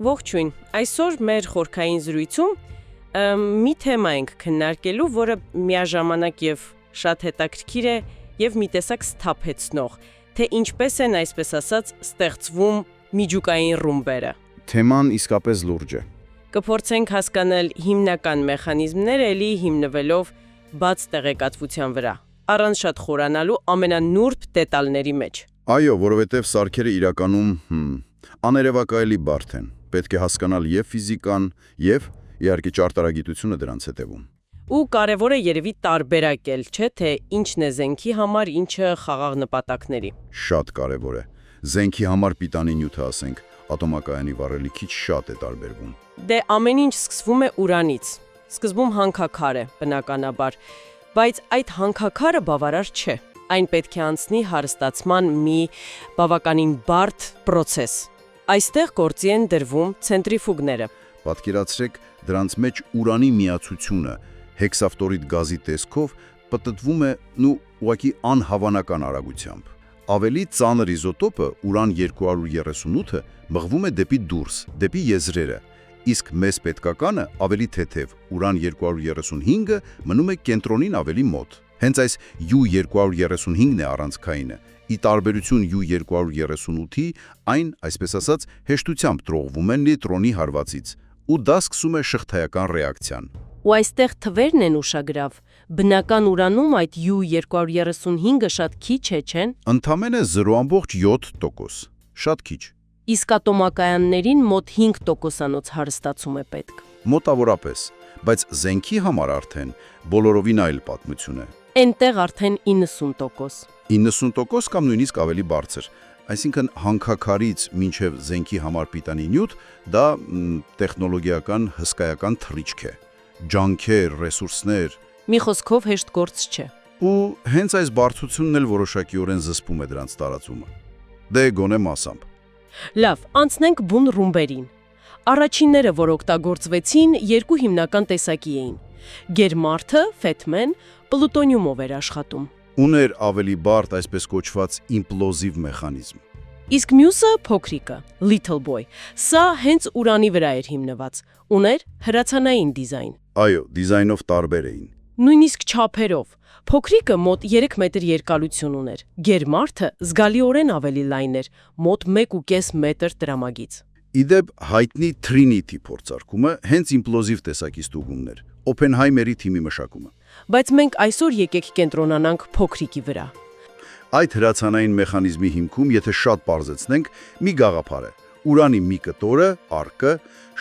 Ողջույն, այսօր մեր խորքային զրույցում մի թեմա ենք քննարկելու, որը միաժամանակ եւ շատ հետաքրքիր է եւ մի տեսակ սթափեցնող, թե ինչպես են այսպես ասած ստեղծվում միջուկային ռումբերը։ Թեման իսկապես լուրջ է։ Կփորձենք հասկանալ հիմնական մեխանիզմները էլի հիմնվելով բաց տեղեկատվության վրա, առանց շատ խորանալու ամենանուրբ դետալների մեջ։ Այո, որովհետև սարքերը իրականում աներևակայելի բարդ են։ Պետք է հասկանալ եւ ֆիզիկան, եւ իհարկե ճարտարագիտությունը դրանց հետևում։ Ու կարևոր է երևի տարբերակել, չէ՞, թե ինչն է զենքի համար, ինչը խաղաղ նպատակների։ Շատ կարևոր է։ Զենքի համար պիտանի նյութը, ասենք, ատոմակայանի վառելիքից շատ է տարբերվում։ Դե ամեն ինչ սկսվում է ուրանից։ Սկզբում հանքաքար է, բնականաբար, բայց այդ հանքաքարը բավարար չէ։ Այն պետք է անցնի հարստացման մի բավականին բարդ process։ Այստեղ գործի են դրվում ցենտրիֆուգները։ Պատկերացրեք, դրանց մեջ ուրանի միացությունը հեքսաֆտորիդ գազի տեսքով պտտվում է ուղղակի անհավանական արագությամբ։ Ավելի ծանր իզոտոպը ուրան 238-ը մղվում է դեպի դուրս, դեպի եզրերը, իսկ մեզ պետքականը ավելի թեթև, ուրան 235-ը մնում է կենտրոնին ավելի մոտ։ Հենց այս U235-ն է առանցքայինը։ Ի տարբերություն U238-ի, այն, այսպես ասած, հեշտությամբ տրողվում է նեյտրոնի հարվածից, ու դա սկսում է շղթայական ռեակցիան։ Ու այստեղ թվերն են ուշագրավ։ Բնական ուրանում այդ U235-ը շատ քիչ է, չեն։ Ընդամենը 0.7%, շատ քիչ։ Իսկ ատոմակայաններին մոտ 5%-անոց հարստացում է պետք։ Մոտավորապես, բայց զենքի համար արդեն բոլորովին այլ պատմություն է։ Էնտեղ արդեն 90%։ 90% կամ նույնիսկ ավելի բարձր, այսինքն հանքաքարից մինչև զենքի համար պիտանի նյութ, դա տեխնոլոգիական հսկայական թռիչք է։ Ջանքեր, ռեսուրսներ։ Մի խոսքով հեշտ գործ չէ։ Ու հենց այս բարձրությունն էլ որոշակիորեն զսպում է դրանց տարածումը։ Դե գոնե մասամբ։ Լավ, անցնենք բուն ռումբերին։ Առաջինները, որ օգտագործվեցին, երկու հիմնական տեսակի էին։ Գերմարդը, Ֆեթմեն, պլուտոնիումով էր աշխատում։ Ուներ ավելի բարդ, այսպես կոչված իմպլոզիվ մեխանիզմ։ Իսկ մյուսը փոքրիկը, Little Boy, սա հենց ուրանի վրա էր հիմնված, ուներ հրացանային դիզայն։ Այո, դիզայնով տարբեր էին։ Նույնիսկ չափերով։ Փոքրիկը մոտ 3 մետր երկարություն ուներ, Գերմարդը զգալիորեն ավելի լայն էր, մոտ 1.5 մետր տրամագից։ Իդեպ հայտնի Trinity փորձարկումը հենց իմպլոզիվ տեսակի ստուգումն էր, Օփենհայմերի թիմի մշակումը։ Բայց մենք այսօր եկեք կենտրոնանանք փոքրիկի վրա։ Այդ հրացանային մեխանիզմի հիմքում, եթե շատ պարզեցնենք, մի գաղափար է։ Ուրանի մի կտորը, արկը,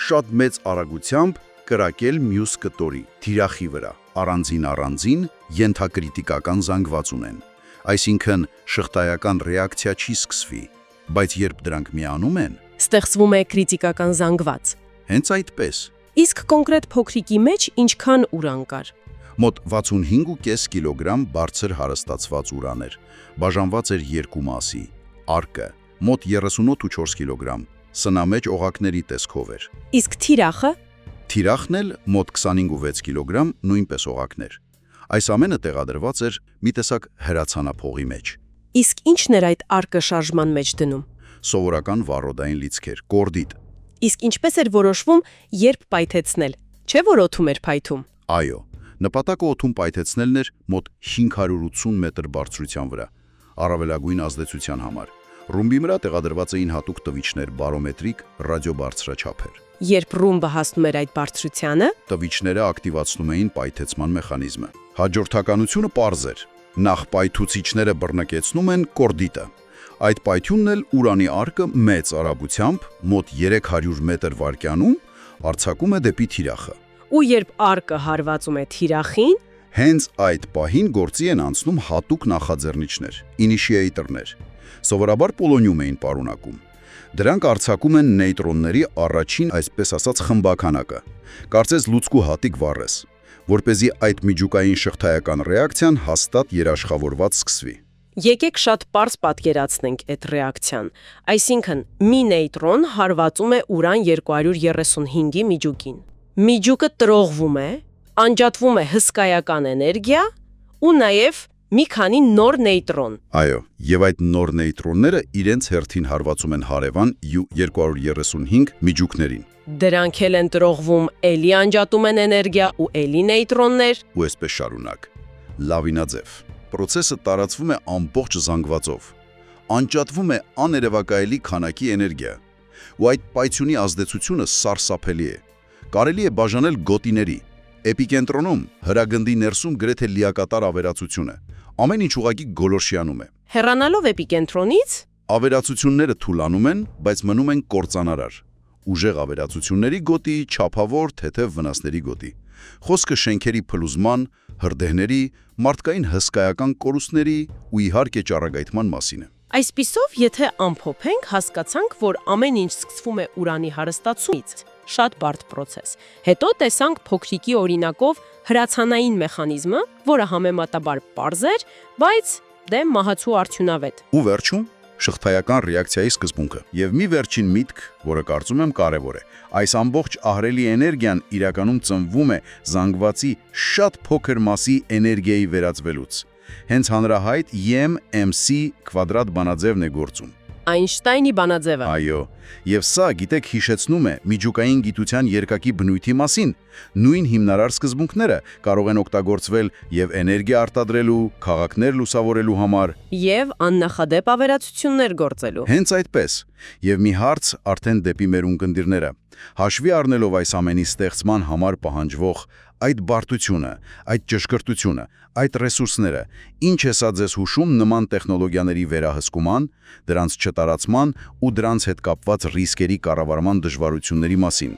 շատ մեծ արագությամբ կրակել մյուս կտորի, թիրախի վրա, առանձին ենթակրիտիկական զանգված ունեն։ Այսինքն շղթայական ռեակցիա չի սկսվի, բայց երբ դրանք միանում են, ստեղծվում է կրիտիկական զանգված։ Հենց այդպես։ Իսկ կոնկրետ փոքրիկի մեջ ինչքան ուրան կար։ Մոտ 65.5 կիլոգրամ բարձր հարստացված ուրան էր, բաժանված էր երկու մասի, արկը մոտ 38.4 կիլոգրամ, սնամեջ օղակների տեսքով էր։ Իսկ թիրախը։ Թիրախն էլ մոտ 25.6 կիլոգրամ, նույնպես օղակներ։ Այս ամենը տեղադրված էր մի տեսակ հրացանափողի մեջ։ Իսկ ի՞նչն էր այդ արկը շարժման մեջ դնում։ Սովորական վառոդային լիցքեր, կորդիտ։ Իսկ ինչպես էր որոշվում, երբ պայթեցնել։ Չէ՞ որ օդում էր փայթում։ Այո, նպատակը օդում պայթեցնելն էր մոտ 580 մետր բարձրության վրա, առավելագույն ազդեցության համար։ Ռումբի վրա տեղադրված էին հատուկ տվիչներ, բարոմետրիկ, ռադիոբարձրաչափեր։ Երբ ռումբը հասնում էր այդ բարձրությանը, տվիչները ակտիվացնում էին պայթեցման մեխանիզմը։ Հաջորդականությունը պարզ էր։ Նախ պայթուցիչները բռնկեցնում են կորդիտը։ Այդ պայթյունն էլ ուրանի արկը մեծ արագությամբ, մոտ 300 մետր վայրկյանում, արձակում է դեպի թիրախը։ Ու երբ արկը հարվածում է թիրախին, հենց այդ պահին գործի են անցնում հատուկ նախաձեռնիչներ, ինիշիեյտորներ, սովորաբար պոլոնիում էին պարունակում։ Դրանք արձակում են նեյտրոնների առաջին, այսպես ասած, խմբականակը, կարծես լուծկու հատիկ վառես, որպեսզի այդ միջուկային շղթայական ռեակցիան հաստատ երաշխավորված սկսվի։ Եկեք շատ պարզ պատկերացնենք այդ ռեակցիան։ Այսինքն, մի նեյտրոն հարվածում է ուրան 235-ի միջուկին։ Միջուկը տրողվում է, անջատվում է հսկայական էներգիա ու նաև մի քանի նոր նեյտրոն։ Այո, եւ այդ նոր նեյտրոնները իրենց հերթին հարվածում են հարևան U235 միջուկներին։ Դրանք էլ են տրողվում, էլի անջատում են էներգիա ու էլի նեյտրոններ։ Ու այսպես շարունակ։ Լավինաձև։ Պրոցեսը տարածվում է ամբողջ զանգվածով։ Անջատվում է աներևակայելի քանակի էներգիա։ Ու այդ պայթյունի ազդեցությունը սարսափելի է։ Կարելի է բաժանել գոտիների։ Էպիկենտրոնում հրագնդի ներսում գրեթե լիակատար ավերածություն է։ Ամեն ինչ ուղղակի գոլորշիանում է։ Հեռանալով էպիկենտրոնից Ավերածությունները թուլանում են, բայց մնում են կործանարար։ Ուժեղ ավերածությունների գոտի, չափավոր, թեթև վնասների գոտի։ Խոսքը շենքերի փլուզման, հրդեհների, մարդկային հսկայական կորուստների ու իհարկե ճառագայթման մասին է։ Այսպիսով, եթե ամփոփենք, հասկացանք, որ ամեն ինչ սկսվում է ուրանի հարստացումից, շատ բարդ պրոցես։ Հետո տեսանք փոքրիկի օրինակով հրացանային մեխանիզմը, որը համեմատաբար պարզ էր, բայց դե մահացու արդյունավետ։ Ու վերջում շղթայական ռեակցիայի սկզբունքը։ Եվ մի վերջին միտք, որը կարծում եմ կարևոր է։ Այս ամբողջ ահռելի էներգիան իրականում ծնվում է զանգվածի շատ փոքր մասի էներգիայի վերածվելուց։ Հենց հանրահայտ EM-MC կվադրատ բանաձևն է գործում։ Այնշտայնի բանաձևը։ Այո, եւ սա, գիտեք, հիշեցնում է միջուկային գիտության երկակի բնույթի մասին։ Նույն հիմնարար սկզբունքները կարող են օգտագործվել եւ էներգիա արտադրելու, քաղաքներ լուսավորելու համար, Եվ աննախադեպ ավերածություններ գործելու։ հենց այդպես։ Եվ մի հարց արդեն դեպի մեր ունկնդիրները։ Հաշվի առնելով այս ամենի ստեղծման համար պահանջվող այդ բարդությունը, այդ ճշգրտությունը, այդ ռեսուրսները, ինչ է սա ձեզ հուշում նման տեխնոլոգիաների վերահսկման, դրանց չտարածման ու դրանց հետ կապված ռիսկերի կառավարման դժվարությունների մասին։